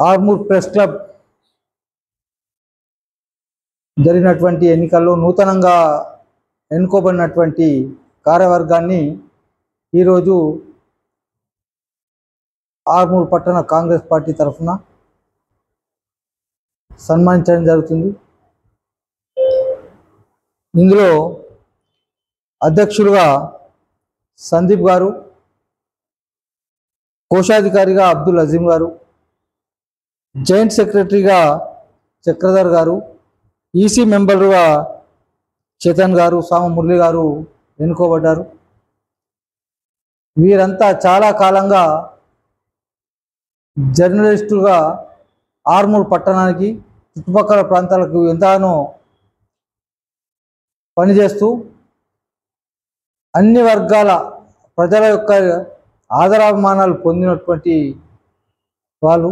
Armoor press club జరిగినటువంటి ఎన్నికల్లో నూతనంగా ఎన్నుకోబడినటువంటి కార్యవర్గాన్ని ఈరోజు ఆర్మూర్ పట్టణ కాంగ్రెస్ పార్టీ తరఫున సన్మానించడం జరుగుతుంది. ఇందులో అధ్యక్షులుగా సందీప్ గారు, కోశాధికారిగా అబ్దుల్ అజీం గారు, జాయింట్ సెక్రటరీగా చక్రధర్ గారు, ఈసీ మెంబర్గా చేతన్ గారు, సామ మురళి గారు ఎన్నుకోబడ్డారు. వీరంతా చాలా కాలంగా జర్నలిస్టుగా ఆర్మూర్ పట్టణానికి చుట్టుపక్కల ప్రాంతాలకు ఎంతగానో పనిచేస్తూ అన్ని వర్గాల ప్రజల యొక్క ఆదరాభిమానాలు పొందినటువంటి వాళ్ళు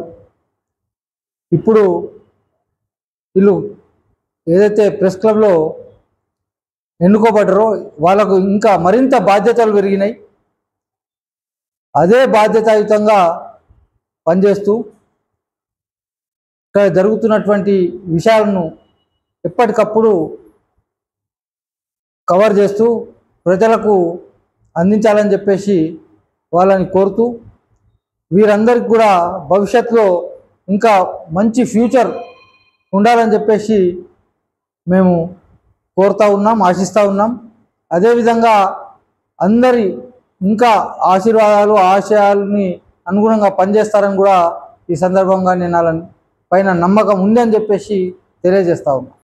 ఇప్పుడు వీళ్ళు ఏదైతే ప్రెస్ క్లబ్లో ఎన్నుకోబడ్డారో వాళ్ళకు ఇంకా మరింత బాధ్యతలు పెరిగినాయి. అదే బాధ్యతాయుతంగా పనిచేస్తూ ఇక్కడ జరుగుతున్నటువంటి విషయాలను ఎప్పటికప్పుడు కవర్ చేస్తూ ప్రజలకు అందించాలని చెప్పేసి వాళ్ళని కోరుతూ వీరందరికీ కూడా భవిష్యత్తులో ఇంకా మంచి ఫ్యూచర్ ఉండాలని చెప్పేసి మేము కోరుతూ ఉన్నాం, ఆశిస్తూ ఉన్నాం. అదేవిధంగా అందరి ఇంకా ఆశీర్వాదాలు ఆశయాలని అనుగుణంగా పనిచేస్తారని కూడా ఈ సందర్భంగా నేను పైన నమ్మకం ఉంది అని చెప్పేసి తెలియజేస్తా ఉన్నాం.